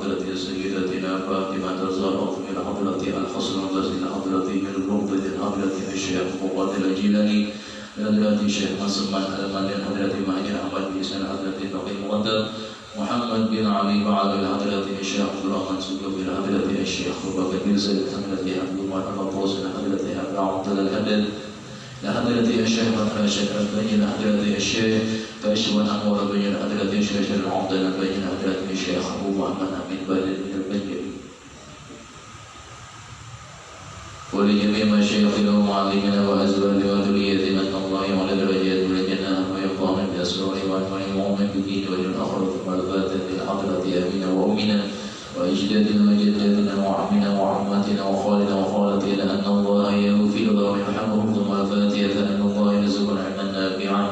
حضرة سيدتنا فاطمة الزهراء إلى حضرة الحسن الرضي إلى حضرة الرمض إلى حضرة الشيخ مقاتل الجيلاني إلى حضرة الشيخ مسلمان الألمان إلى حضرة مهدي أحمد بن سنة حضرة البقي المقدم محمد بن علي بعد إلى حضرة الشيخ عبد الرحمن سلوك إلى حضرة الشيخ أبو بكر بن زيد إلى حضرة عبد الله القوس إلى حضرة أبي عبد الهدد إلى حضرة الشيخ محمد الشيخ البني إلى حضرة الشيخ كاشف الأنوار بن إلى حضرة الشيخ العمدة البني إلى حضرة الشيخ أبو محمد أمين بدر من البني ولجميع مشايخنا ومعلمنا وأزواجنا وذريتنا من الله وعلى درجات ولجنا ويقام بأسرار وأنواع ومن بدين وجل الآخرة والفاتحة إلى حضرة أبينا وأمنا وأجدادنا وجداتنا وعمنا وعماتنا وخالنا وخالتنا أن الله يغفر لهم ويرحمهم ثم الفاتحة أن الله يرزقنا علما نافعا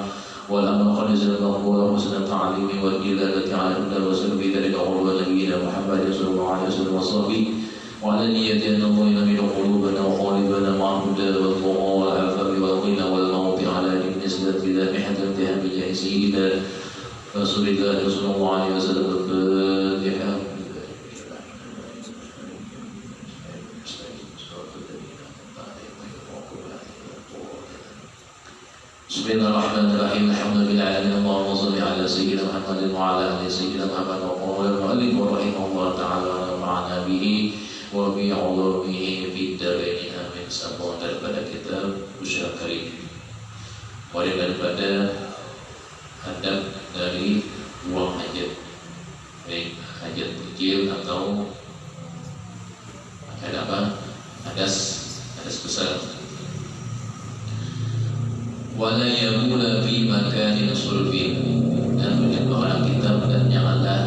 والأمر خالصا مقبولا وحسن التعليم والدلالة على الهدى وسر في ذلك قول نبينا محمد صلى الله عليه وسلم وصحبه وعلى نية أن الله يميل قلوبنا وقالبنا مع الهدى والطغى والعفاف والغنى والموت على نسبة ذابحة انتهى بجاه سيدنا رسول الله صلى الله عليه وسلم الفاتحة. بسم الله الرحمن الرحيم الحمد لله العالمين اللهم صل على سيدنا محمد وعلى آل سيدنا محمد وقال المؤلف رحمه الله تعالى ونفعنا به وبعلومه في الدارين amin. Sambungan daripada kitab Usyul Karim, mulai daripada adab dari buang hajat, baik hajat kecil atau ada apa? Hadas besar. Wala yabula fi makanin sulbin, dan menyebutkan kitab dan janganlah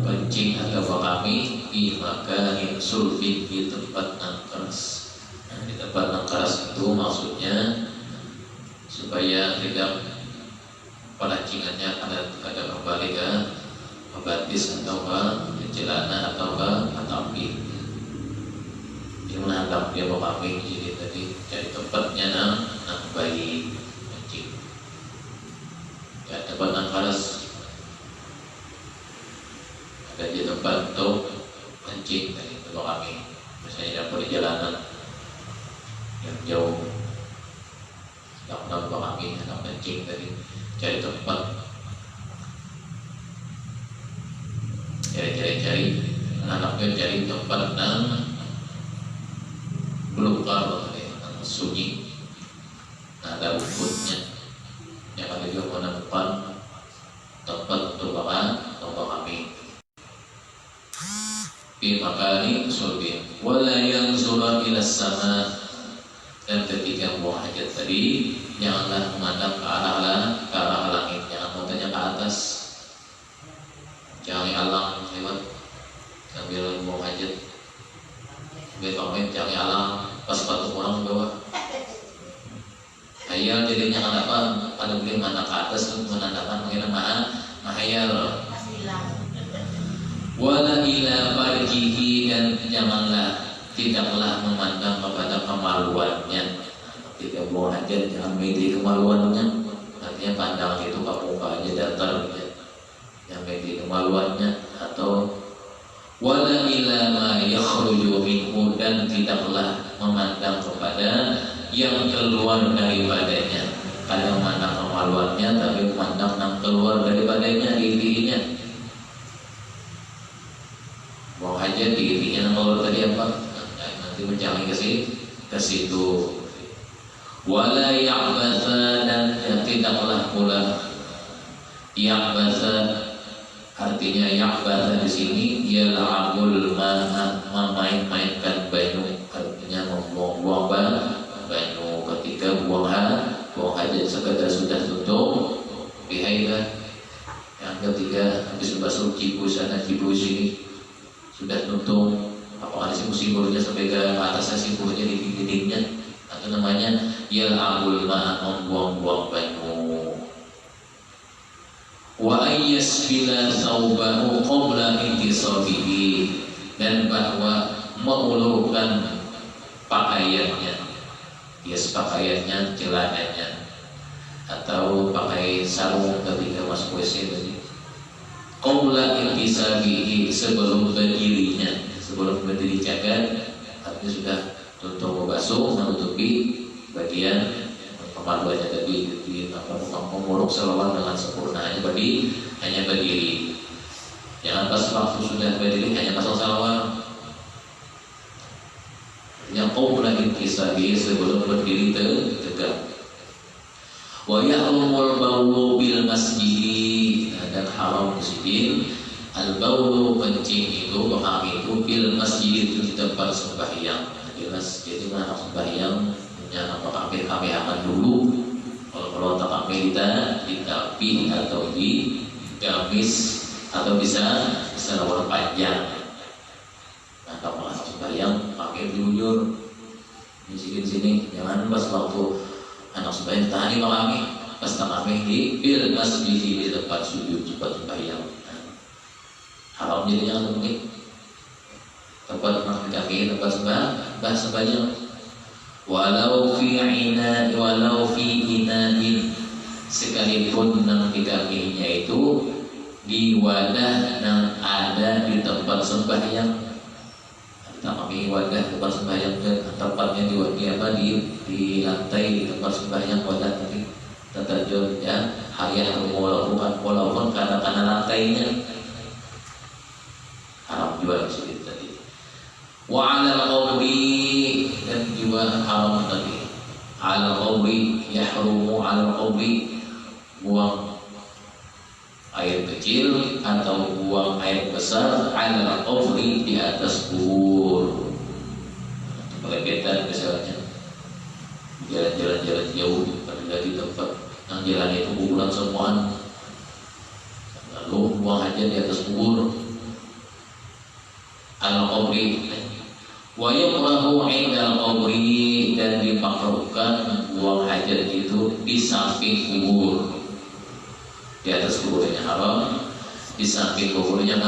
kencing atau kami di makanin sulbin, di tempat yang keras. Nah, di tempat yang keras itu maksudnya supaya tidak perancingannya ada kembali ke batis atau ke celana atau ke api. Dia menangkap dia kami, jadi tadi cari tempatnya nang bayi. Ya, tempat yang keras ada di tempat untuk kencing tadi kalau kami misalnya dapat di jalanan yang jauh tidak nampak kami anak kencing tadi cari tempat cari anaknya cari tempat yang belukar yang sunyi, ada rumputnya yang ada juga menemukan tempat untuk kami di makani sulbin wala yanzura ila sama, dan ketika buang hajat tadi janganlah memandang ke arah langit, jangan matanya ke atas, jangan alang lewat sambil buang hajat, sambil jangan alang pas batu orang bawah. Hayal jadinya kenapa pada boleh mana ke atas untuk menandakan mengenai mahayal. Wala ila farjihi, dan janganlah tidaklah memandang kepada kemaluannya. Ketika buang hajat jangan melihat kemaluannya, artinya pandang itu ke mukanya datar, yang melihat kemaluannya. Atau wala ila ma yakhruju minhu, dan tidaklah memandang kepada yang keluar daripadanya. Kadang memandang kemaluannya tapi memandang yang keluar daripadanya, intinya buang hajat di intinya keluar tadi apa? Nanti mencari ke situ. Wala ya'batha, dan tidaklah pula ya'batha, artinya ya'batha di sini yal'abul ma'a, memain-mainkan banyu, artinya membuang-buang banyu ketika buang hajat sekadar sudah tutup bihailah. Yang ketiga habis basuh cipu sana cipu sini sudah tutup, apakah di musimurnya sampai ke atas simpuhnya di dindingnya, atau namanya yal'abul ma'a, membuang-buang banyu. Wa ayyasbila thawbahu qabla intisabihi, dan bahwa mengulurkan pakaiannya, pakaiannya, celananya, atau pakai sarung ketika masuk WC tadi, Qabla intisabihi, sebelum berdirinya, sebelum berdiri jagat, artinya sudah tutup membasuh, menutupi bagian kemaluannya tadi, memuruk selawat dengan sempurna. Hanya berdiri. Jangan pas waktu sudah berdiri hanya pasang salawat. Yang qabla intisabihi, sebelum berdiri tegak. Wa ya'mul bawlu bil masjid, dan haram masjid. Al-bawlu kencing itu, bahami itu bil masjid, itu di tempat sembahyang. Jelas, jadi mana sembahyang yang kami akan dulu. Kalau tak kami di tapi atau di gamis atau bisa selawat panjang. Nah, kalau sembahyang kami jujur di sini, jangan pas waktu anak sembahyang tadi kami pas kami di bil masjid, di tempat sujud, tempat sembahyang. Haram, jadi jangan mungkin tempat kami, tempat sembahyang. Walau fi inain, sekalipun nang di kakinya itu di wadah nang ada di tempat sembahyang. Kami wadah tempat sembahyang, tempatnya di lantai di tempat sembahyang, wadah tadi tatajud ya, hayah walaupun karena lantainya haram juga disebut tadi. Wa 'alal qabri, dan juga haram tadi. 'Alal qabri yahrumu 'alal qabri, buang air kecil atau buang air besar 'alal qabri, di atas kubur. Pelebetan misalnya jalan-jalan jauh pada di tempat yang jalannya itu kuburan semuaan, lalu buang aja di atas kubur. Al-qabri wa yukrahu 'indal qabri, dan dimakruhkan buang hajat itu di samping kubur. Di atas kuburnya haram, di samping kuburnya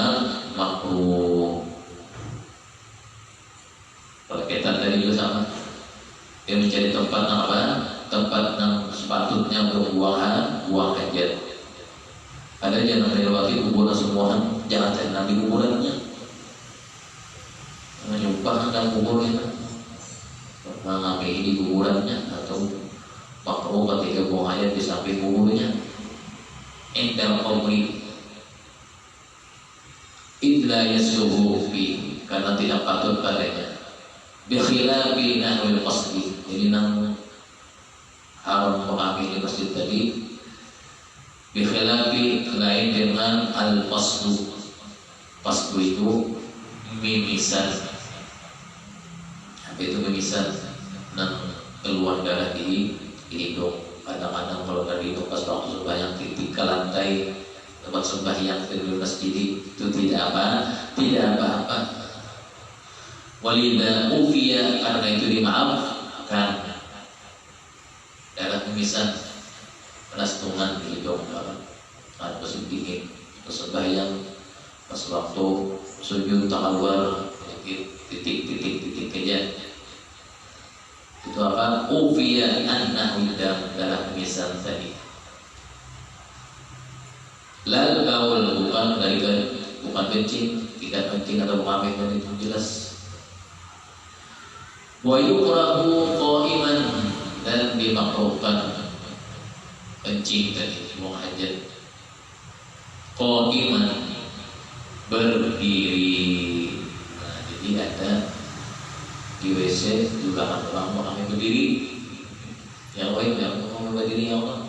makruh. Perkaitan tadi juga sama. Dia mencari tempat apa? Tempat yang sepatutnya untuk buang hajat. Ada jangan melewati kuburan semua, jangan tenang di kuburannya. Menyumpahkan kuburnya, mengambil di kuburannya, atau makruh ketika buang hajat di samping kuburnya. Indal qabri illa yasluhu fi, karena tidak patut padanya. Bi khilafi nahwil qasdi, jadi nang haram mengambil di masjid tadi. Bi khilafi, lain dengan al-qasdu. Qasdu itu mimisan. Apa itu mimisan? Nang keluar darah di hidung. Kadang-kadang kalau dari hidung pas waktu sembahyang titik ke lantai tempat sembahyang di masjid, itu tidak apa-apa. Walida ufiya, karena itu dimaafkan. Darah mimisan, penastungan di hidung, ada musim dingin, sembahyang pas waktu sujud tak keluar titik aja. Itu apa? Ufiya annahu darah mimisan tadi. Lal baul, bukan kencing, tidak kencing atau pamit, dan itu jelas. Wa yukrahu qa'iman, dan dimakruhkan kencing tadi, buang hajat qa'iman, berdiri. Nah, jadi ada di WC juga orang mau berdiri, yang lain yang mau berdiri ya Allah.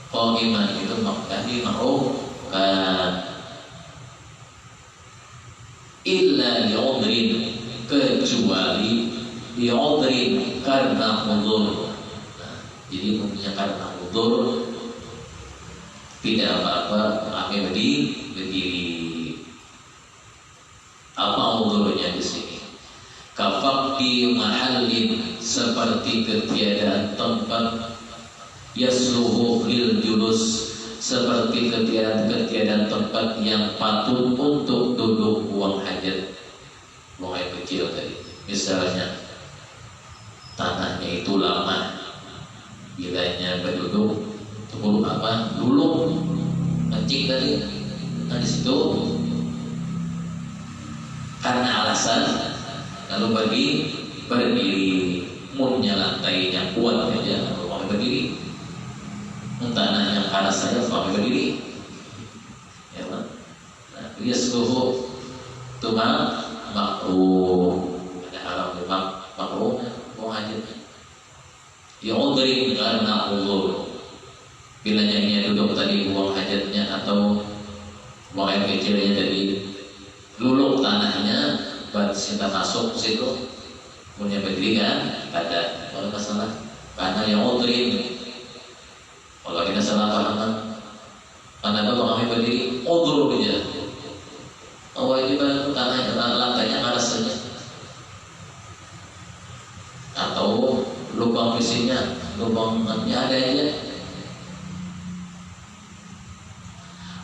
Qa'iman itu maknanya dimakruhkan. Illa li'udrin, kecuali li'udrin, karena udzur. Nah, jadi umumnya karena udzur tidak apa-apa kami berdiri. Apa udzurnya di sini? Kafaqdi mahallin, seperti ketiadaan tempat. Yasluhu lil julus, seperti ketiadaan tempat yang patut untuk duduk buang hajat, buang air kecil tadi. Misalnya tanahnya itu lama, bilanya berduduk, dulu kencing tadi, pemanasan, lalu berdiri. Munnya lantainya kuat aja, lalu berdiri. Tanahnya panas saja, lalu berdiri. Ya kan? Nah, yasbuhu tuma makruh. Ada haram makruh, mau hajat. Yu'udri karena uzur. Bila nyanyinya duduk tadi buang hajatnya atau buang air kecilnya jadi luluk tanahnya, buat cinta masuk ke situ, punya berdiri kan? Ada kalau masalah karena yu'udri. Kalau kita salah paham, karena apa kami berdiri uzur aja. Oh ini baru tanahnya lantainya panas saja. Atau lubang besinya, lubangnya ada aja.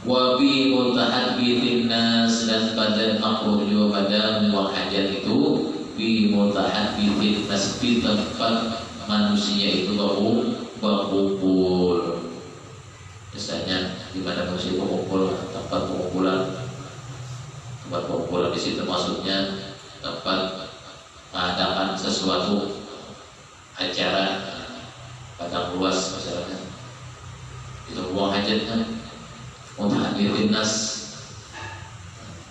Wabi mutahadditsin nas, dan pada makruh juga pada buang hajat itu bi mutahadditsin nas, di tempat manusia itu berkumpul. Misalnya di mana manusia berkumpul, tempat pengumpulan di situ maksudnya tempat mengadakan sesuatu acara padang luas misalnya, itu buang hajatnya. Muthadirin nas,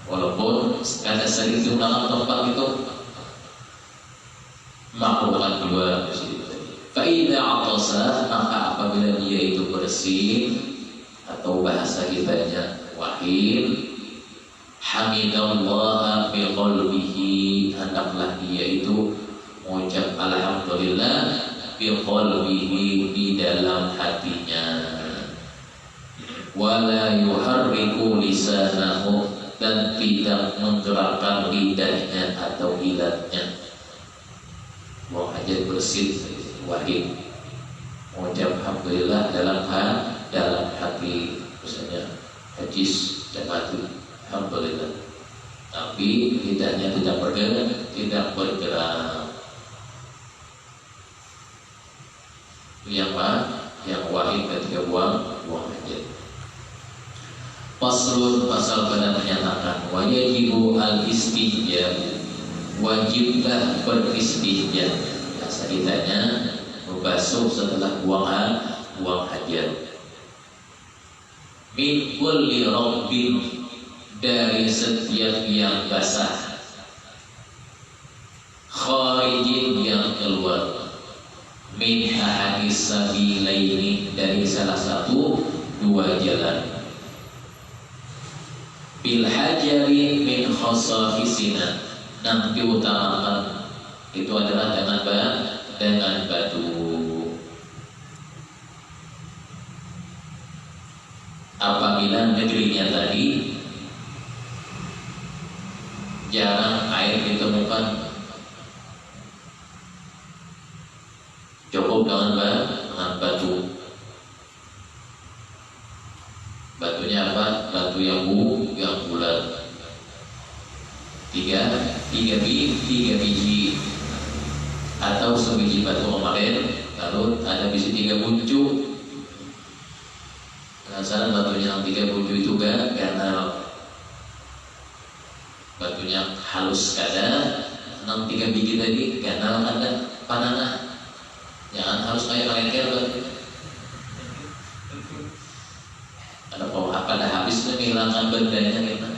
walaupun ada sedikit dalam tempat itu makruhan juga di situ. Faida atasa, maka apabila dia itu bersin atau bahasa kitanya wahid, hamidallah bi qalbihi, hendaklah dia itu mengucap alhamdulillah bi qalbihi, di dalam hatinya. Wala yuharriku lisanahu, dan tidak menggerakkan lidahnya atau ilatnya. Buang hajat bersih wahid, mengucap alhamdulillah dalam hati, misalnya hajis dan mati alhamdulillah, tapi lidahnya tidak bergerak. Yang wahid ketika buang hajat. Faslun, pasal pada menyatakan wajibu al-istihya, wajiblah beristihya. Bahasa kitanya membasuh setelah buang hajat. Min kulli rabbin, dari setiap yang basah, kharijin, yang keluar, min ahadis sabilaini, dari salah satu dua jalan. Bil hajari min khasafisina, yang diutamakan itu adalah dengan batu. Apabila negerinya tadi jarang air ditemukan, cukup dengan batu. Batunya apa? Batu yang bulat. Tiga biji atau sebiji batu kemarin, lalu ada biji 3 buncu. Penasaran batunya yang 3 buncu itu karena batunya halus kada, 3 biji tadi karena ada panana. Jangan harus kayak lengket batu. Pada habis menghilangkan bendanya kita.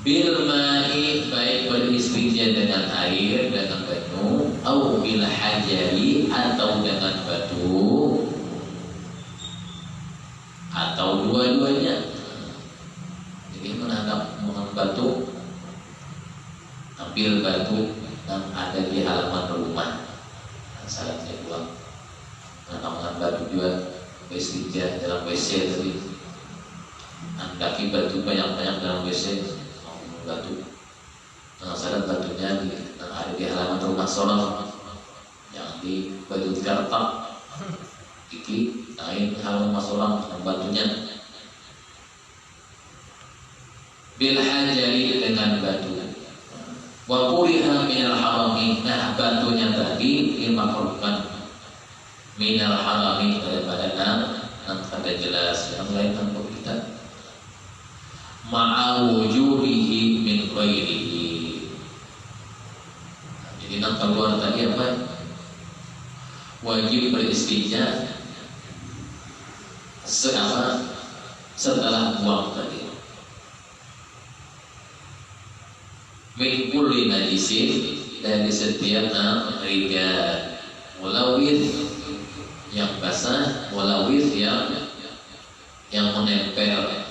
Bil ma'i, baik beristijah dengan air, dengan batu, au bil hajari, atau dengan batu, atau dua-duanya. Jadi menangkap batu, ambil batu yang ada di halaman rumah, salatnya pulang, menangkap batu juga. Istijah dalam WC tadi, andaki batu banyak-banyak dalam WC, batu. Sadar batunya ada di halaman rumah seorang, yang di batu kertak, iki naik halaman seorang batunya. Bil hajari, dengan batu. Wa quriha minal harami, nah batunya tadi dimakruhkan minal harami, daripada ada jelas yang lain untuk kita. Ma'a wujubihi min ghairihi, wajib beristinja setelah buang tadi. Min kulli najisin, dari setiap riga, mulawid yang basah, mulawid yang menempel apa?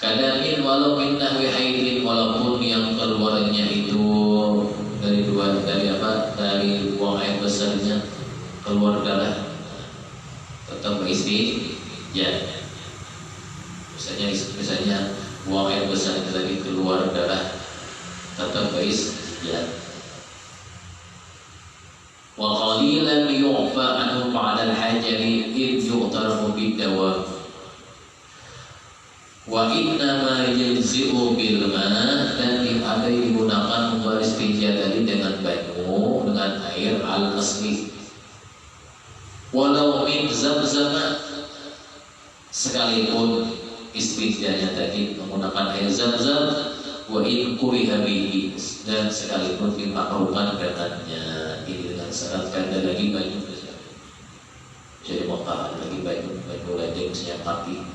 Kadamin walau min nahwi haidin, walaupun yang keluarnya itu dari buang air besarnya keluar darah, tetap beristinja. Misalnya buang air besar itu tadi keluar darah, tetap beristinja. Wa qalilan yu'fa anhu ba'da al-hajari id yu'tarafu bid-dawa. Wa innama yajzi'u bil ma', dan ada yang digunakan beristinja tadi dengan banyu, dengan air al-asli. Walau min zam-zam, sekalipun istinjanya tadi menggunakan air zam-zam, wa in kuriha bihi, dan sekalipun dimakruhkan dengannya. Ini dengan syarat kada lagi banyu, jadi Mekah lagi banyu lagi misalnya mati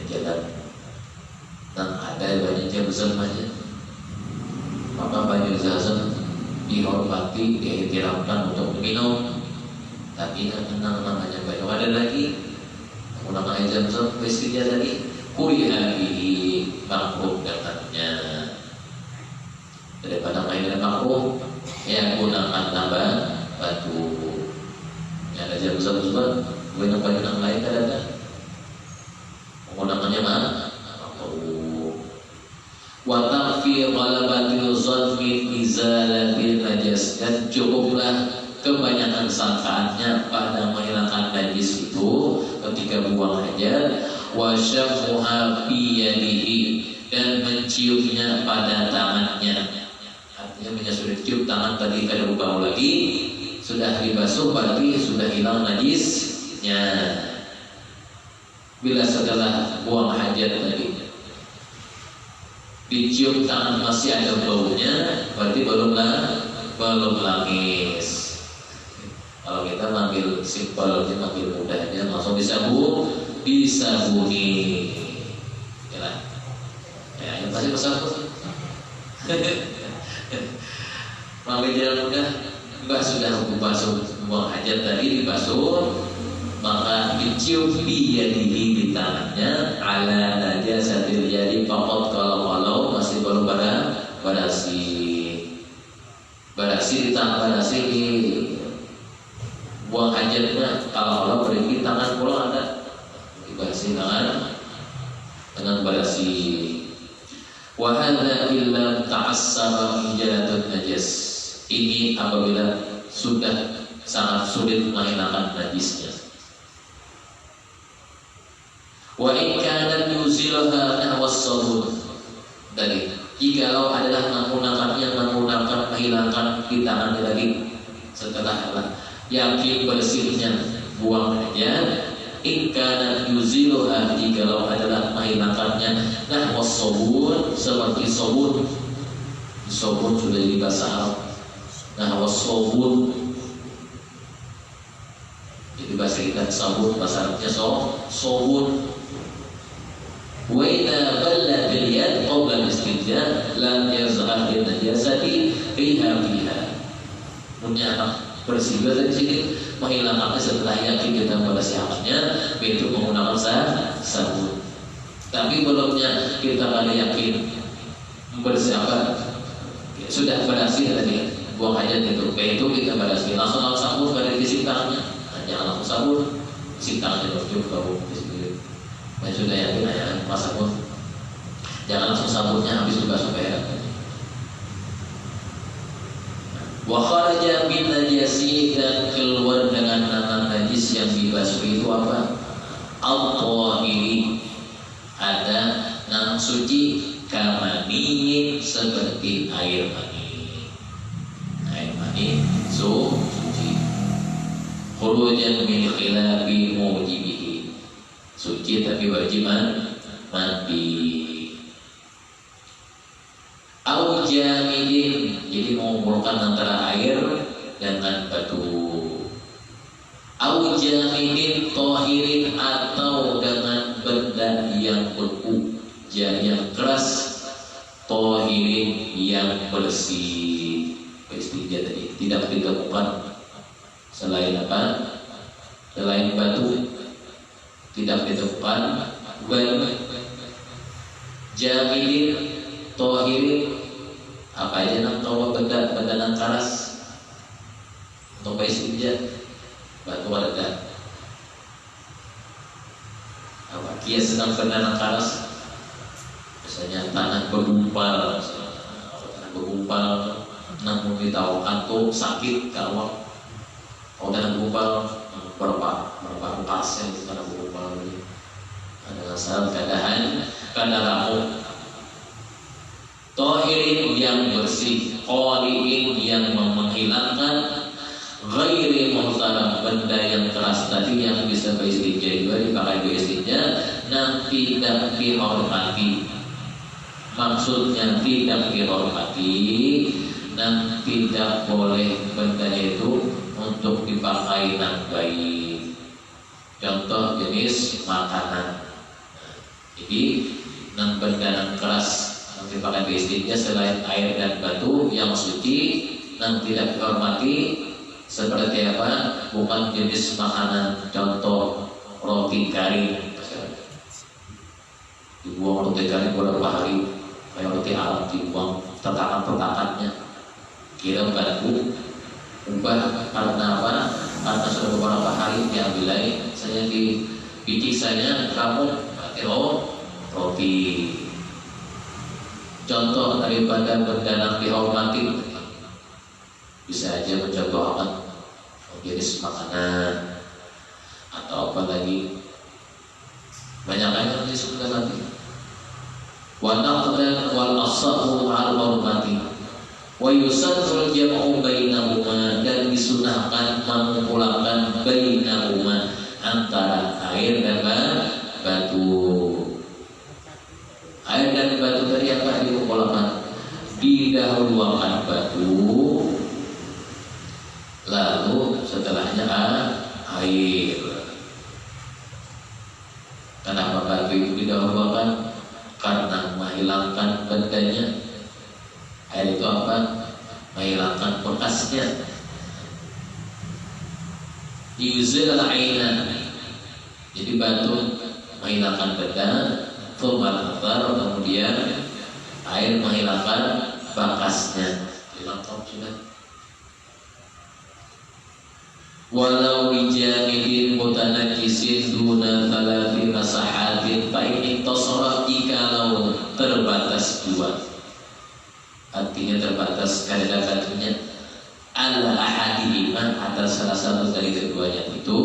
jalan, dan ada banyak zam-zam aja, maka banyu zam-zam dihormati, diiktirafkan untuk diminum. Tapi namanya banyu ada lagi menggunakan air zam-zam istinja tadi, kuriha bihi, makruh dengannya. Daripada air makruh, ya gunakan tambah batu. Ya ada zam-zam juga, banyak yang lain ada. Menggunakannya makruh. Wa takfi ghalabatil zanni izalatil najas, dan cukuplah kebanyakan sangkaannya pada menghilangkan najis itu ketika buang hajat. Wa syammuha fi yadihi, dan menciumnya pada tangannya. Artinya sudah cium tangan tadi kada bau lagi, sudah dibasuh berarti sudah hilang najisnya. Bila setelah buang hajat tadi dicium tangan masih ada baunya, berarti belum langis. Kalau kita manggil simpelnya, manggil mudahnya, langsung disabuni. Ya, yang pasti bersabun. Manggil jalan mudah, mbak sudah basuh buang hajat tadi dibasuh, maka dicium biyadihi di tangannya, ala najasatil jadi fakot, kalau masih belum barasi di tangan, barasi di buang hajatnya, kalau pergi tangan pulang ada dibarasi tangan dengan barasi. Wa hadza illa ta'assara ijalatun najas, ini apabila sudah sangat sulit menghilangkan najisnya. Wa in kana yuzilaha nahwas sabun, dari jikalau adalah menggunakan menghilangkan di tangan lagi setelah yakin bersihnya buang hajat. In kana yuzilaha, jikalau adalah menghilangkannya nahwas sabun, seperti sabun sudah jadi bahasa Arab. Nahwas sabun, jadi bahasa kita sabun, bahasa Arabnya sabun. Wa idza balla bil yad qabla al-istinja lam yazhar lin najasati riha fiha. Punya anak bersih dari sini menghilangkannya setelah yakin kita membersihkannya, itu menggunakan sabun. Tapi belumnya kita ada yakin membersihkan, sudah bersih tadi buang hajat itu kita bersih, langsung sabun pada isi tangannya. Jangan langsung sabun, isi tangannya bercium bau. Sudah yakin ya, pas sabun, jangan langsung sabunnya habis dibasuh supaya. Wa kharaja bin najasi, dan keluar dengan nama najis yang dibasuh itu apa? Al-tahiri, ada nang suci, kamaniin, seperti air mani suci. Khurujan min khilafi mujibihi, suci tapi wajib mandi. Au jamidin, Jadi mengumpulkan antara air dengan batu. Au jamidin tohirin, atau dengan benda yang beku, yang keras, tohirin yang bersih. Istinja tadi tidak ditemukan selain apa? Selain batu tidak ditemukan batu. Jamidin tohirin, apa aja nang tahu benda yang keras untuk istinja. Batu ada apa? Dia sedang benda keras, misalnya tanah bergumpal, namun ditahu kantuk sakit kalau tanah bergumpal berapa pasien di tanah bergumpal ini adalah salah keadaan ramu. Tohirin yang bersih, qaliin yang menghilangkan, ghairi muhtaram benda yang keras tadi yang bisa beristinja juga dipakai beristinja, dan tidak dihormati. Maksudnya tidak dihormati dan tidak boleh bendanya itu untuk dipakai dengan baik. Contoh jenis makanan. Jadi dan benda yang keras yang dipakai beristinja selain air dan batu yang suci dan tidak dihormati seperti apa? Bukan jenis makanan, contoh roti garing, dibuang roti garing beberapa hari, kayak roti Arab dibuang tetakan-tetakannya, kira batu ubah karena apa? Karena sudah beberapa hari diambil lagi, saya di biji saya kamu roti. Contoh daripada benda yang dihormati bisa aja mencontohkan jenis makanan atau apa lagi, banyak yang disebutkan nanti. Wa naqdan wal asahu al hurmati wa yusannu jam'u bainahuma, dan disunahkan mengumpulkan bainahuma antara air dan batu. Air dan batu tadi apa dikumpulkan? Didahulukan batu, lalu setelahnya air. Kenapa batu itu didahulukan? Karena menghilangkan bendanya. Air itu apa? Menghilangkan bekasnya. Yuzil al-aina. Jadi batu menghilangkan benda, kemudian air menghilangkan bekasnya. Dilengkap sudah. Walau bijamidin mutanajjisin duna thalathi masahatin fa in tasara, jikalau terbatas dua, artinya terbatas kadar batunya, ala ahadihima, atas salah satu dari keduanya itu,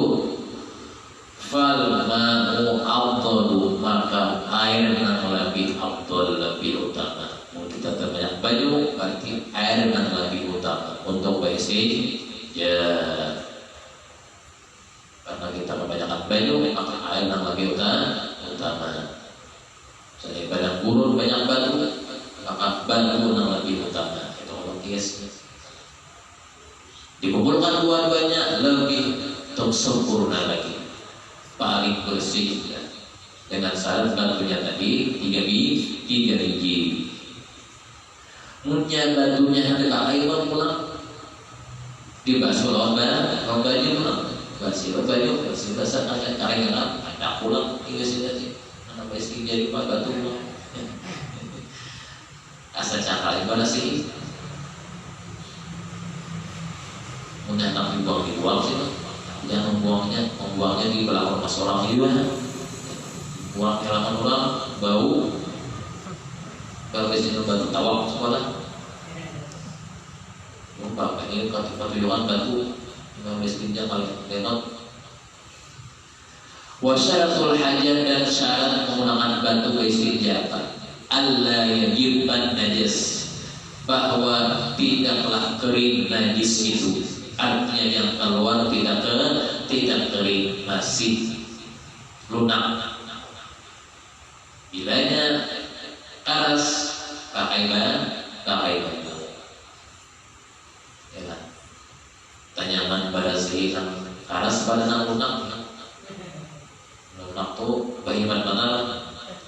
fal ma'u afdalu, maka air yang lebih afdal, lebih utama. Mau kita terbanyak baju, berarti air yang lebih utama untuk beristinja. Karena kita kebanyakan baju, maka air yang lebih utama. Jadi pada gurun banyak batu, maka batu yang lebih utama. Itu logis. Dikumpulkan dua-duanya lebih sempurna lagi, paling bersih ya. Dengan syarat batunya tadi 3 biji. Munnya batunya dipakai pulang, dibasuh lombanya pulang. Bersih baju, bersih basah, karengan ada pulang tinggal sini anak bersih jadi batu pulang. Asa cakap ibadah sih, mudah nak dibuang sih, jangan membuangnya di belakang pas orang juga, buang halaman orang bau, kalau di sini batu tawak sekolah, lupa ini kata-kata batu. Imam istinja paling renot. Wa syaratul hajat, dan syarat menggunakan batu istinja alla yajiban najas, bahwa tidaklah kering najis itu, artinya yang keluar tidak kering, masih lunak. Bilanya keras pakai batu,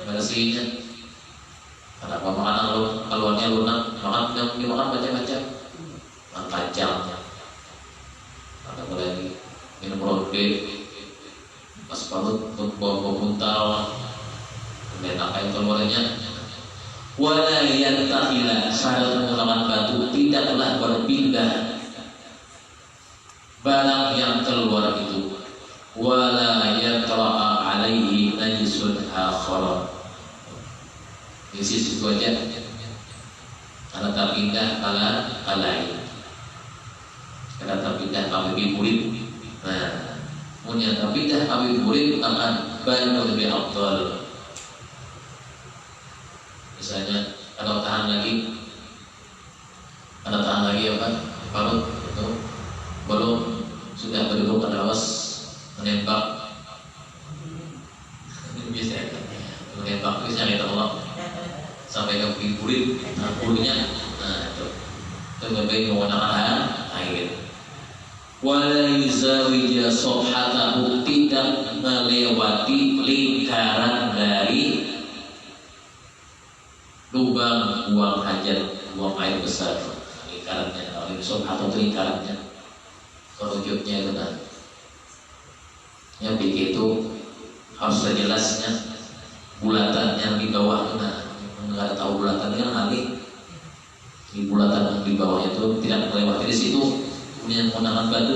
bersihnya. Kenapa makanan keluarnya lunak, makan yang dimakan macam-macam, makan kacang, ada apa lagi, minum rode, pas parut untuk bawa buntal, kemudian apa yang keluarnya. Wala yantahila, syarat menggunakan batu tidaklah berpindah barang yang keluar itu. Wala yatra'a alaihi najisun akhara. Di situ aja. Karena terpindah kalai. Karena terpindah kami murid. Nah, punya terpindah kami murid akan banyak lebih afdal. Misalnya kalau tahan lagi apa? Kalau itu belum sudah berdua awas menembak biasa menembak bisa kita Allah sampai ke kulit kulitnya. Nah itu lebih menggunakan air. Wala yuzawija sohatahu, tidak melewati lingkaran dari lubang buang hajat, buang air besar, lingkarannya, atau lingkarannya, kerujuknya itu kan. Yang begitu harus jelasnya, bulatannya di bawah, nah, nggak tahu bulatannya kan nanti di bulatan di bawahnya itu tidak melewati di situ, kemudian menggunakan batu.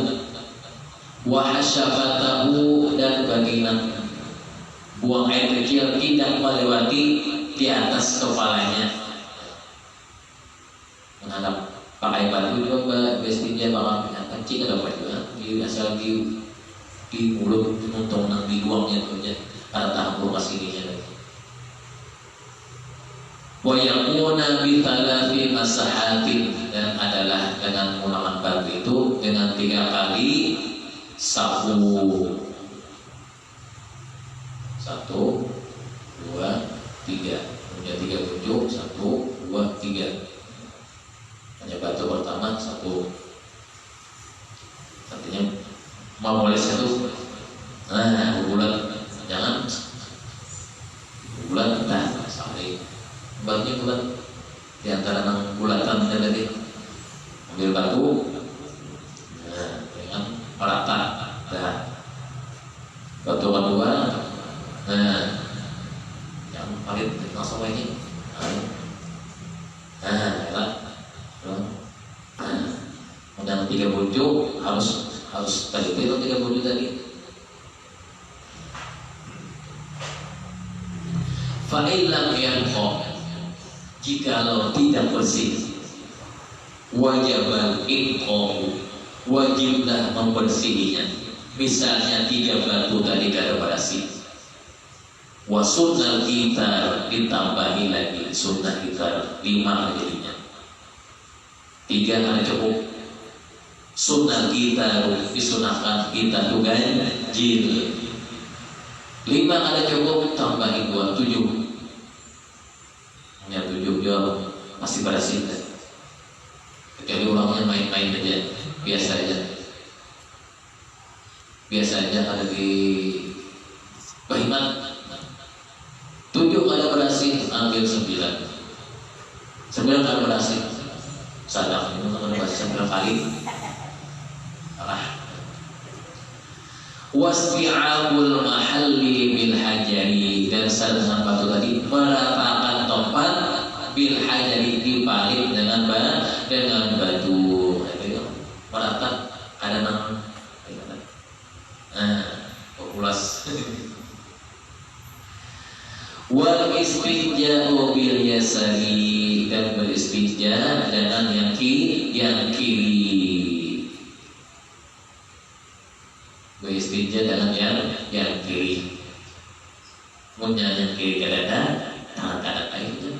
Wahasyafatahu, dan bagian buang air kecil tidak melewati di atas kepalanya. Menghadap pakai batu juga bestinya bakal kencing ada apa juga di asal di mulut untung nang di buangnya itu aja karena tampur kasininya. Wa yakuna bi thalathi masahatin, dan adalah dengan menggunakan batu itu dengan 3 kali sahu. 1, 2, 3. Punya 3 ujung, 1, 2, 3. Hanya batu pertama 1. Artinya mau mulai 1. Nah, bulan jangan bulan nah sampai batunya bulan di antara 6 bulatan tadi. Ambil batu. Nah, dengan rata. Nah, batu kedua. Nah, yang paling langsung ini. Nah, ya. Dan 3 bujuk harus tadi itu 3 bujuk tadi. Fa'ilam yanqo, jikalau tidak bersih, wajibal inqo, wajiblah membersihnya. Misalnya 3 batu tadi kada bersih. Wa sunnah gitar, ditambahi lagi sunnah gitar 5 jadinya. 3 ada cukup. Sunnah gitar disunahkan kita juga ganjil. 5 ada cukup, tambahi 2, 7. Hanya 7 jauh masih bersih. Kecuali orangnya main-main aja, biasa aja. Biasa aja ada di Bahiman 7 kada berhasil, ambil 9. 9 kada berhasil. Sadar itu kada berhasil 9 kali. Alah. Wasfi'abul mahalli bil hajari, dan dengan batu tadi meratakan tempat bil hajari, dipalit dengan batu. Merata ada nang populas. Wal istinja'u bil yasari, dan beristinja dengan yang kiri. Beristinja dengan yang kiri. Punya yang kiri kadang tangan kanan aja.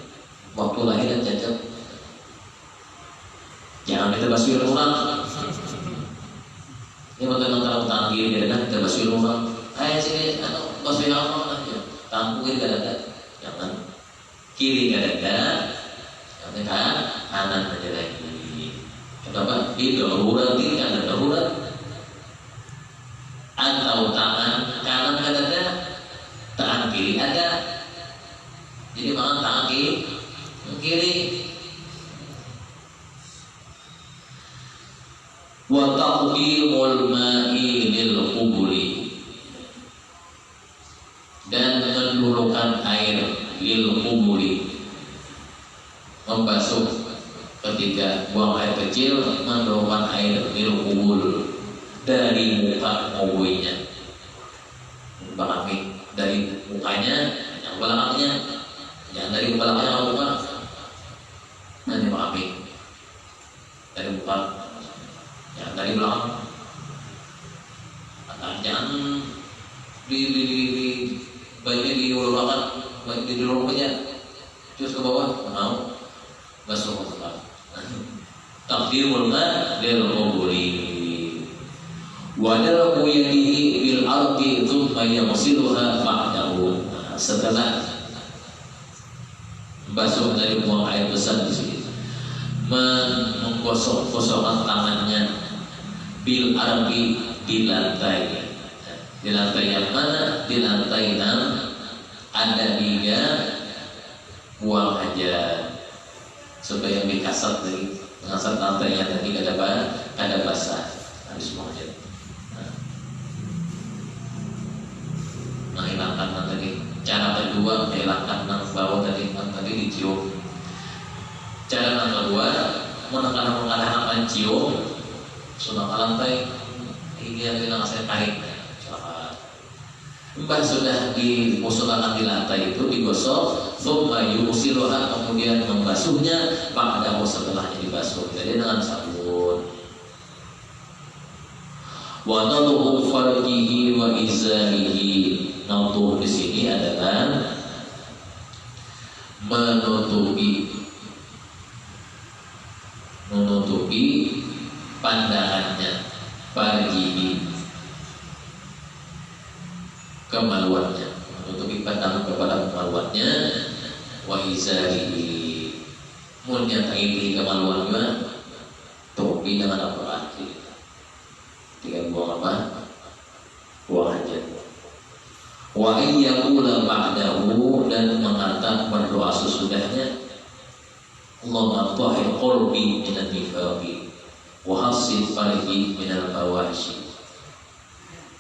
Waktu lahir dan cacat. Jangan kita basir orang. Ini waktu nonton tangan kiri kadang kita basir orang. Ayo sini, basir orang aja. Tangan kiri kadang, jangan kiri kadang, jangan kanan aja lagi. Kenapa? Ini darurat, ini ada darurat. Atau tangan kanan ada, tangan kiri ada. Jadi tangan kiri. Wa taqdimul ma'i lil quburi, dan menjulurkan air lil quburi, membasuh ketika buang air kecil, menjulurkan air lil qubur, dari muka kubuinya, belakang, dari mukanya yang belakangnya, yang dari belakangnya muka, nanti belakang, dari muka yang dari belakang. Jangan di bajunya di ulurkan, di ulurnya terus ke bawah, mau basuh ke depan. Taqdirul ma' lil quburi wa dalqu yadihi bil ardi thumma yaghsiluha ba'dahu. Setelah basuh dari buang air besar di sini, menggosok-gosokkan tangannya bil ardi, di lantai. Di lantai yang mana? Di lantai yang ada 3 buang aja, supaya dikasat lagi, mengasat lantai yang tadi ada basah, habis buang aja. Menghilangkan tadi. Cara kedua menghilangkan nang bawah tadi dicium. Cara yang kedua menekan cium sudah ke lantai hingga bilang saya tarik. Mbah sudah dimusulkan di lantai itu digosok, thumma yusiluha, kemudian membasuhnya ba'dahu, setelahnya dibasuh, jadi dengan sabun. Wa nadhu farjihi wa izarihi. Nadhu di sini adalah menutupi pandangannya, farjihi, kemaluannya, menutupi pandangan kepada kemaluannya, wa izarihi, menyatakan kemaluannya, topi dengan apa? Dengan buang apa? Buang hajat. Wa ayyaqula ba'dahu, dan mengatakan berdoa sesudahnya, Allahumma tahhir qalbi minan nifaqi wa hasib farji minal fawahish.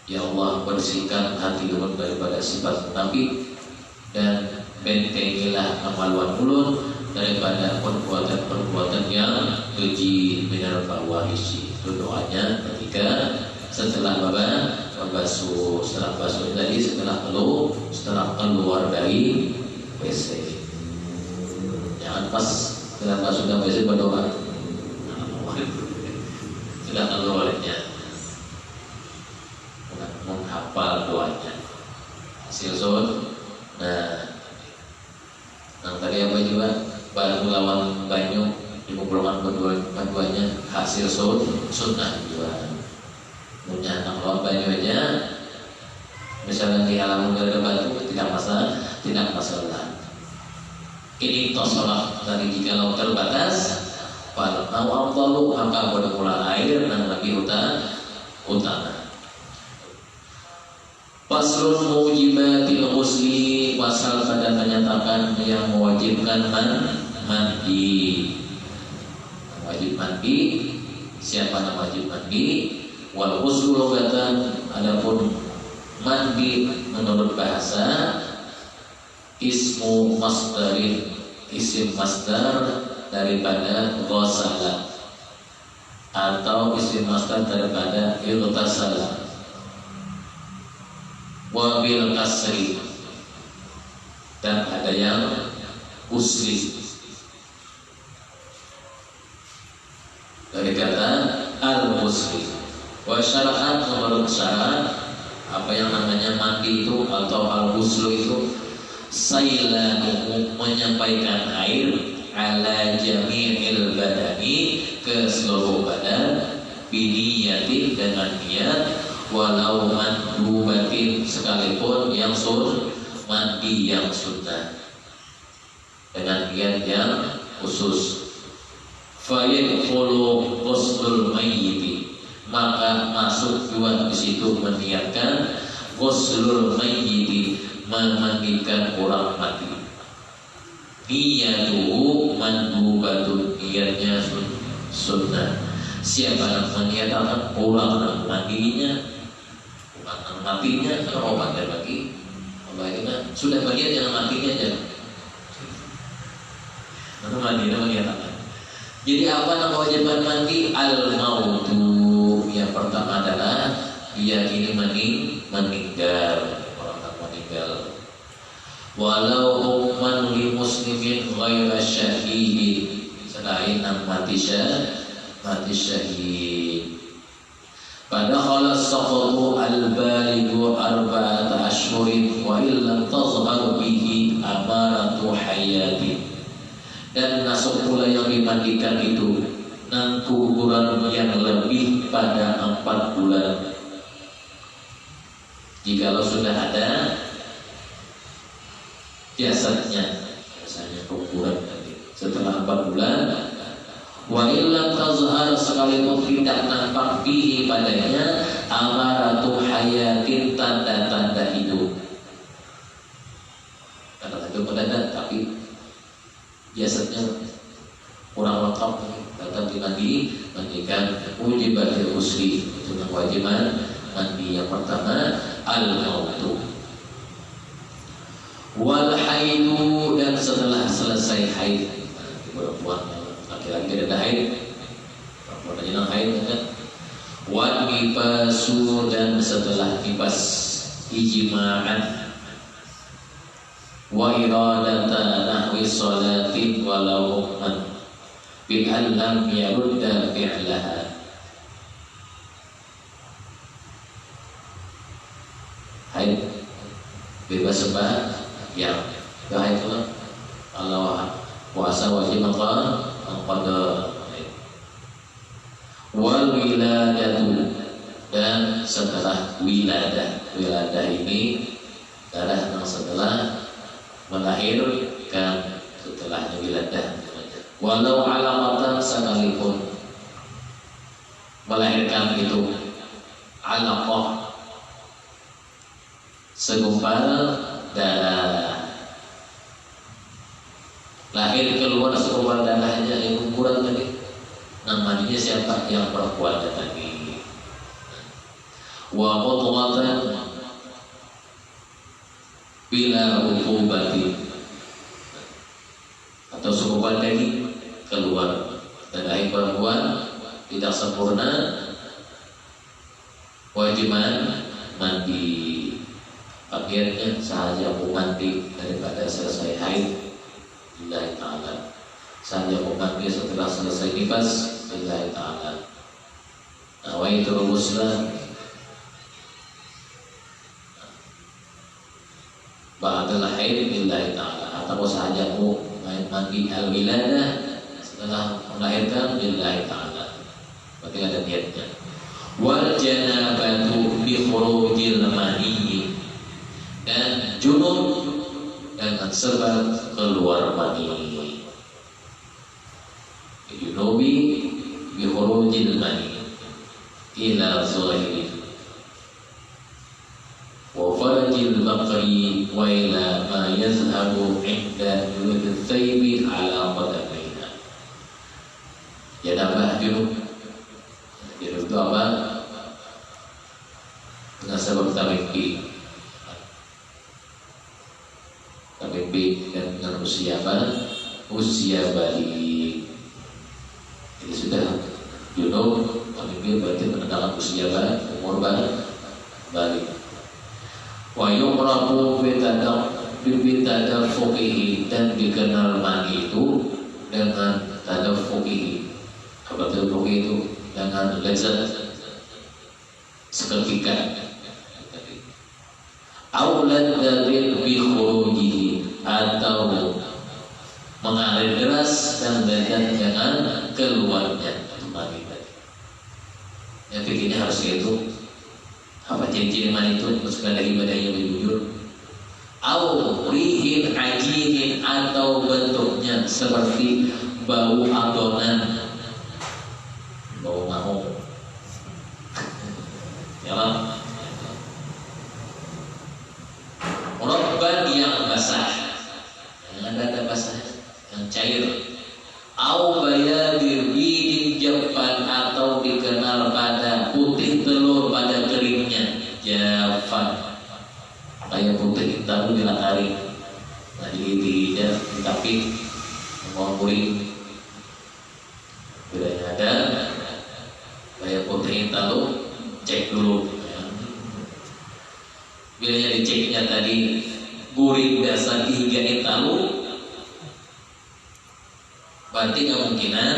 Ya Allah, bersihkan hati kami daripada sifat munafik, dan bentengilah kemaluan mulut daripada perbuatan-perbuatan yang keji, minal fawahish. Itu doanya ketika setelah membasuh, setelah basuh tadi, setelah keluar dari WC. Jangan pas setelah basuh dan WC berdoa, sudah keluarnya menghafal doanya, hasil sholat. Nah, yang tadi apa juga baru lawan banyu dikumpulkan keduanya, hasil sholat sunnah juga. Punya anak lawan banyu aja, misalnya di halaman ada batu, tidak masalah. Ini tosolah tadi, jika terbatas, pada mau afdalu, maka bermula air dan lebih utama. Faslun mujibatil ghusli, pasal pada menyatakan yang mewajibkan mandi. Wajib mandi, siapa yang wajib mandi? Wal ghuslu lugatan, adapun mandi menurut bahasa, ismu masdarin, isim masdar daripada ghasala, atau isim masdar daripada ightasala. Wabil kasri, dan ada yang usli dari kata al-usli. Wa syara'an, menurut syarat, apa yang namanya mandi itu atau al-uslu itu, sailanuhu, menyampaikan air, ala jami'il badani, ke seluruh badan, biniyati, dengan niat, walau mandubatin, sekalipun yang mandi yang sunnah, dengan niat yang khusus. Fayadkhulu ghuslul mayyiti, maka masuk juga di situ meniatkan ghuslul mayyiti, memandikan orang mati. niyatuhu mandubatun, niatnya sunnah. Siapa yang meniatakan ulang mandinya, ulang matinya, kalau obat dan bagi obatnya sudah bagian jangan matinya aja. Maka mandinya meniatakan. Jadi apa yang kewajiban mandi? Al-mautu. Yang pertama adalah diyakini meninggal, orang akan meninggal. Walau umman li muslimin ghaira syahidin, selain mati syahid. Pada khalas saqatu al-balighu arba'ata ashhurin wa illam tazhar bihi amaratu hayati. Dan masuk pula yang dimandikan itu nang kuburan yang lebih pada 4 bulan. Jikalau sudah ada jasadnya, biasanya kuburan tadi setelah 4 bulan. Wa illam tazhar, sekalipun tidak nampak bihi padanya amaratu hayatin, tanda-tanda hidup. Tanda-tanda itu mendadak tapi jasadnya kurang lengkap, tetap dimandikan. Wujibatul ghusli, itu kewajiban mandi. Yang pertama al-mautu wal haidu, dan setelah selesai haid. Perempuan, laki-laki tidak ada haid, perempuan aja yang haid kan. Wan nifasu, dan setelah nifas ijma'an. Wa iradata nahwi sholatin walau umman bi an lam yarudda fi'laha. Haid bebas sebab yang haid itu kalau puasa wajib maka qada. Wal wiladatu, dan setelah wiladah. Wiladah ini adalah yang setelah melahirkan, setelahnya wiladah. Walau alamatan, sekalipun melahirkan itu alaqah, segumpal darah, lahir keluar segumpal darah aja di kuburan tadi. Namanya siapa? Yang perempuan tadi. Wa mudghatan bila ukubati, atau segumpal daging keluar dan lahir perempuan tidak sempurna, wajiban mandi. Akhirnya sahaja aku mandi daripada selesai haid, lillahi ta'ala. Sahaja aku mandi setelah selesai nifas, lillahi ta'ala. Nawaitul ghusla ba'dal haid, lillahi ta'ala. Atau sahaja aku mandi al-wiladah setelah melahirkan, lillahi ta'ala. Berarti ada niatnya. Wal janabatu bi khurujil mani, dan junub dengan sebab keluar mani. Junubi bi khurujil mani ila zahiri wa farjil baqri wa ila ma yazhabu inda yudh thaybi ala qadamaiha. Janabah junub. Junub itu apa? Dengan sebab tamimpi dan dengan usia apa? Usia balik. Jadi sudah junub, tamimpi berarti menentukan usia balik, umur balik. Wa yuqrabu bitadafuqihi, dan dikenal mani itu dengan tadafuqihi. Apa tadafuqihi itu? Dengan lezat seketika. Aulad dari bi khurujihi, atau mengalir deras dan lezat dengan keluarnya mani tadi. Yang begini harus itu. Apa ciri-ciri mani itu? Maksudnya dari ibadah yang jujur. Au rihin ajinin, atau bentuknya seperti bau adonan, bau mahung. Ya lah. Rokban yang basah, yang ada basah. cair. Au bayadir bidin jaffan, atau dikenal pada putih telur pada keringnya, jaffan. Kayak putih tahu bila tarik. Nah digigit tapi mau kuring. Bila ada kayak putih tahu, cek dulu. Bila diceknya tadi gurih biasa dihigain tahu, berarti kemungkinan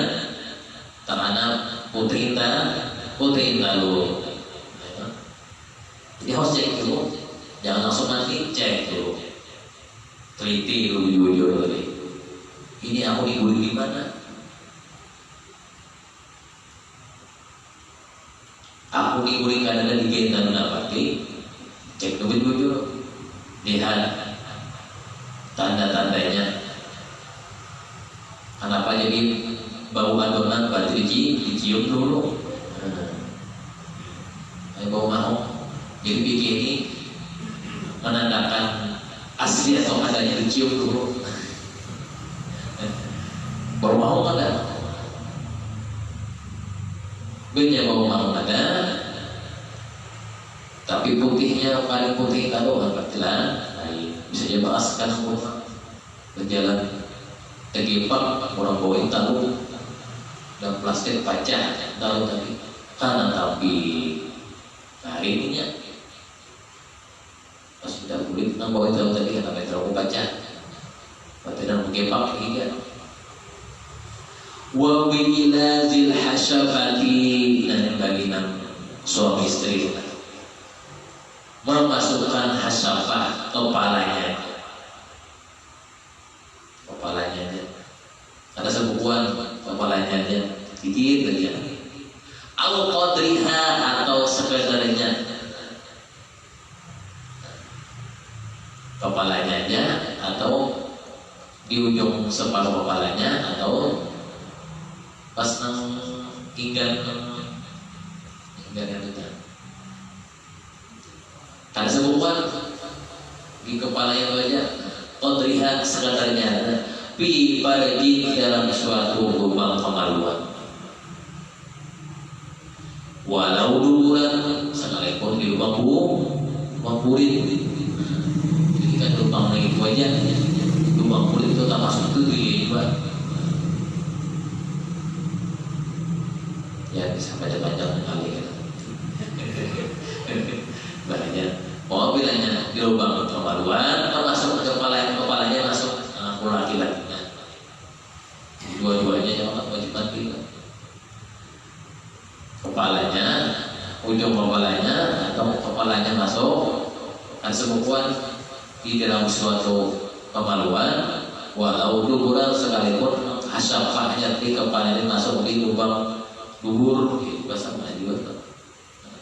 terhadap putih tahu. Jadi harus cek dulu, jangan langsung mati, cek dulu, teliti dulu jujur tadi. Ini aku digurih di mana? Aku digurih karena digigitan berarti cek dulu jujur, lihat tanda-tandanya. Kenapa jadi bau adonan berarti dicium dulu. Bau mau. Jadi begini menandakan asli atau adanya dicium dulu. Bau mau ada. Benya bau mau ada. Tapi putihnya paling putih tahu berarti lah. Bisa dia bahaskan berjalan. Kegipak orang bawain tahu dan plastik pacah tahu tadi karena tapi hari ininya pas sudah kulit nang bawain tahu tadi karena terlalu pacah berarti dan kegipak hingga wa bilazil hasyafati, dan bagian suami istri memasukkan hasyafah kepalanya ada sebukuan kepalanya aja dikit aja. Al qadriha, atau sekedarnya kepalanya aja, atau di ujung separuh kepalanya, atau pas nang hingga itu. Ada sebukuan di kepalanya aja, qadriha sekedarnya. Fi farjin, dalam suatu lubang kemaluan, walau duburan, sekalipun di lubang kulit. Jadi kan lubang itu aja, lubang kulit itu tak masuk itu juga. Ya bisa panjang-panjang kali kan. Banyak. Oh bilangnya di lubang kemaluan, kalau masuk ke kepalanya masuk laki-laki. Dua-duanya jangan wajib mati. Kepalanya, ujung kepalanya atau kepalanya masuk kan sebukuan di dalam suatu kemaluan, walau duburan, sekalipun hasyafahnya di kepalanya masuk di lubang dubur, bahasa Melayu.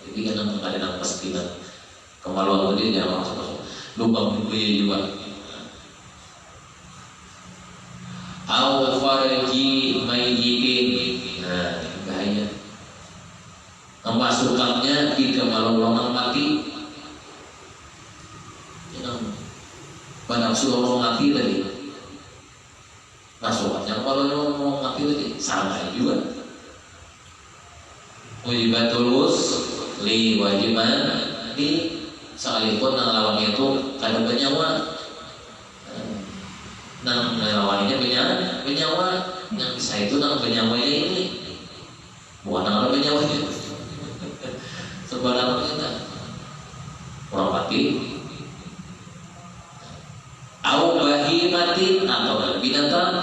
Jadi kan ada pastikan kemaluan itu jangan masuk lubang dubur juga. Au farji mayyitin, nah bahaya. Memasukkannya di kemaluan orang mati. Banyak suruh orang mati tadi. Masukkannya kalau orang mati tadi sama juga. Wajibatulus li wajiban di, sekalipun yang lawannya itu kadang bernyawa. Nang lawannya bernyawa, yang bisa itu nang bernyawanya ini bukan nang bernyawanya. Sebenarnya kita orang mati, au bahimatin, atau binatang,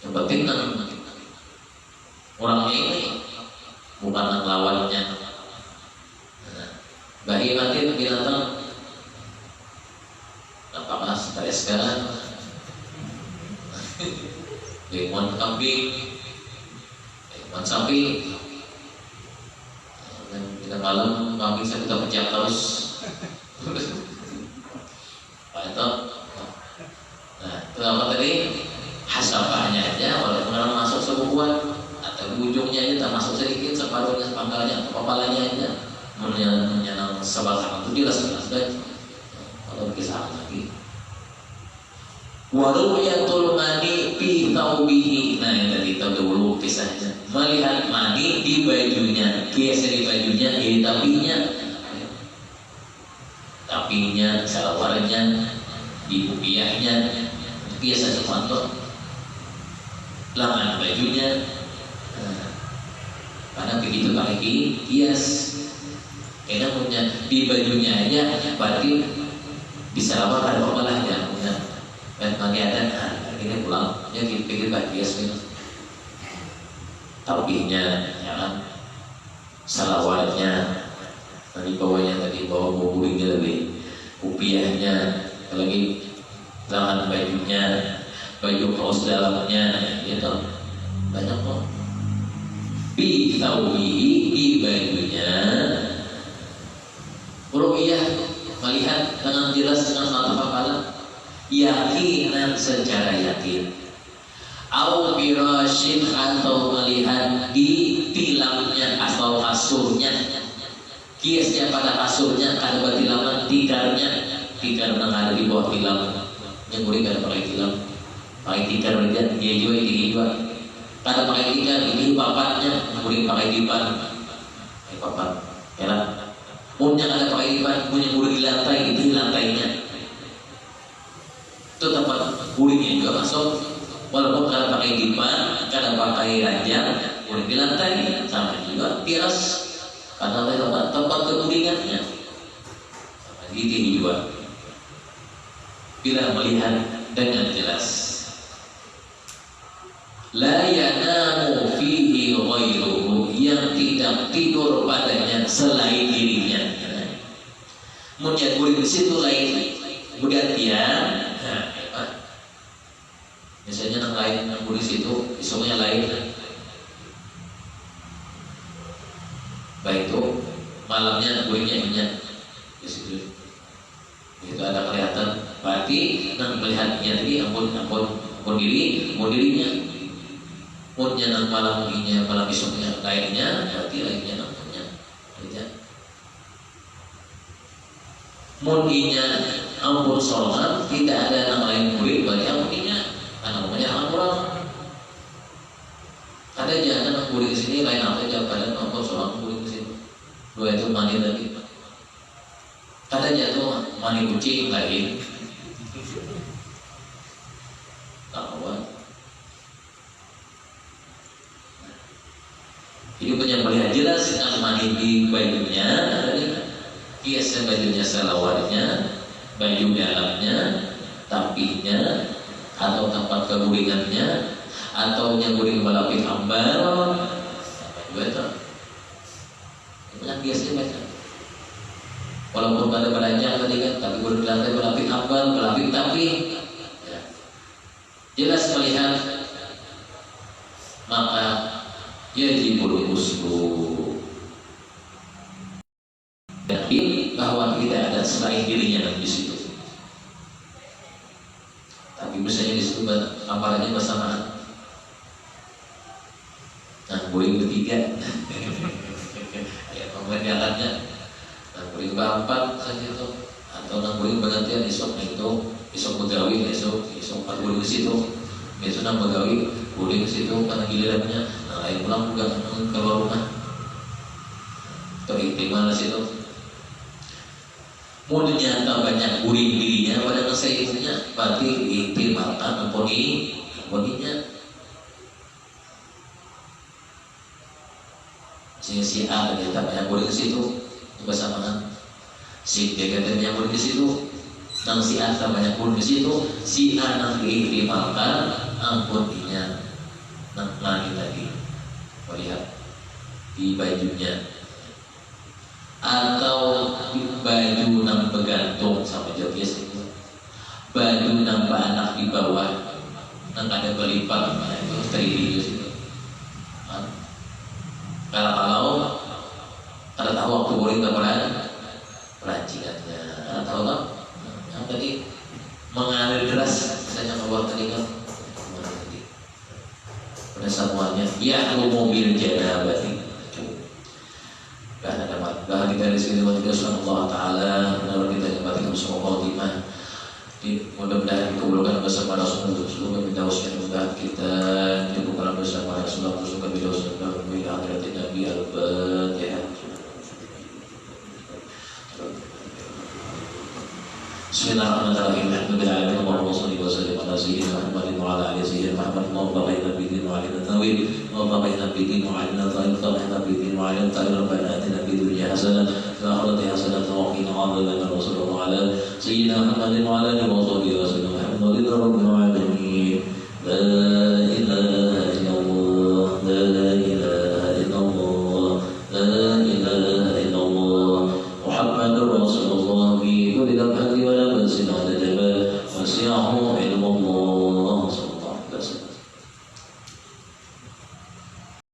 yang penting nang orangnya ini bukan nang lawannya. Bahimatin, binatang. Apakah stres kan? Lemon kambing, lemon sapi. Dan kita malam kambing saya kita pecah terus. Pak itu, nah itu apa tadi? Hasafahnya aja, walaupun orang masuk sebukuan atau ujungnya aja tak masuk sedikit, separuhnya, sepangkalnya atau kepalanya aja, menyenang sebatang itu jelas banget. Kalau kisah lagi Waru'yatul mani fi thawbihi. Nah, yang tadi tahu dulu kisahnya. Melihat mani di bajunya, kiasnya di bajunya, di tapinya, salawarnya, di upiahnya, biasa semua tuh. Lengan bajunya. Karena begitu pakai kias. Karena punya di bajunya aja, berarti bisa lama ada apa lah ya punya. Dan ada, akhirnya pulang, dia pikir bias gitu. Tapinya, ya kan, salawarnya, tadi bawahnya tadi bawa buburingnya tadi, upiahnya, lagi lengan bajunya, baju kaos dalamnya, gitu, banyak kok. Bi taubihi, di bajunya, ru'yah, melihat dengan jelas dengan mata kepala. Yakinan secara yakin, au firashin atau melihat di tilamnya atau kasurnya, kiasnya pada kasurnya, ada tilaman tikar yang ada di bawah tilam, yang boleh kada pakai tilam, pakai tikar aja, dia juga, kada pakai tikar, ini papatnya, yang boleh pakai dipan, pakai papat, ya lah, punya kada pakai dipan, punya boleh di lantai, itu lantainya. Itu tempat guringnya juga masuk, walaupun kalau pakai dipan, kadang pakai ranjang, guring di lantai, sama juga tiras, karena tempat keguringannya, sama gitu juga. Bila melihat dengan jelas, la yanamu fihi ghairuhu, yang tidak tidur padanya selain dirinya. Kemudian guring di situ lain, kemudian dia. Biasanya yang lain yang di situ, isomnya lain. Baik itu malamnya guringnya di situ. Itu ada kelihatan. Berarti yang melihatnya tadi ampun dirinya. Munnya nang malam ginya, malam isomnya lainnya, berarti lainnya namanya. Mundinya ampun sholat, tidak ada yang lain guring, berarti ampuninya. Namanya orang ada jangan guring di sini lain apa aja pada nonton soal guring di sini. Dua itu mandi lagi. Ada jatuh mandi kucing lain. Kawan. Ini punya melihat jelas dengan mandi di bajunya, kiasnya bajunya, salawarnya, baju dalamnya, tapinya, atau tempat keguringannya, atau yang guring melapis ambal, betul. Yang biasanya baca. Walaupun pada beranjak tadi kan, tapi guring lantai melapis ambal, melapis tapi, ya. Jelas melihat, maka yajibul uslu. Yakin bahwa tidak ada selain dirinya di situ. Tapi misalnya di situ amalannya bersamaan. Nah, guring bertiga. Ya, pemberjalannya. Nah, guring berempat saja itu. Atau nah, guring bergantian esok itu, esok begawi, esok empat guring di situ. Besok nang begawi, guring di situ karena gilirannya. Nah, lain pulang juga keluar rumah. Terima di situ. Mulanya tak banyak guring dirinya pada masa itunya, berarti diintimalkan ampuninya. Si A ternyata banyak guring di situ, bersamaan. Si B banyak guring di situ, dan si A banyak guring di situ. Si A nanti diintimalkan ampuninya. Nah, lagi tadi, lihat di bajunya. Atau baju nang begantung sama jokies itu, baju nang anak di bawah, nang ada belipan, itu teridius itu. Kalau ada tahu waktu boleh tak perancingannya, ada tahu kan? Yang tadi mengalir deras, misalnya keluar tadi kan, pada semuanya, ya mobil jana berarti. Bahkan kita di sini Allah Taala, benar kita dapat semua khotimah. Mudah-mudahan dikabulkan bersama Rasulullah. Semoga minta usia mudah kita dikabulkan bersama Rasulullah. Semoga minta usia mudah bila akhirat Nabi Al-Fatihah. Bismillahirrahmanirrahim. Alhamdulillahirabbil alamin. Allahumma shalli wa sallim ala sayyidina Muhammadin wa ala ali sayyidina Muhammad. Allahumma bayyana bidin wa alina tawil. Allahumma bayyana bidin wa alina tawil. Bayyana bidin wa alina tawil. Rabbana atina fid dunya hasanah wa fil akhirati hasanah wa qina adzabannar. Wassallallahu ala sayyidina Muhammadin wa ala alihi wa sahbihi wa sallam. Alhamdulillahi rabbil alamin. La ilaha illallah. La ilaha illallah. La ilaha illallah. Muhammadur Rasulullah fi kulli lamhatin wa lamhatin 'ala jabal wasi'ahu ilmu Allah.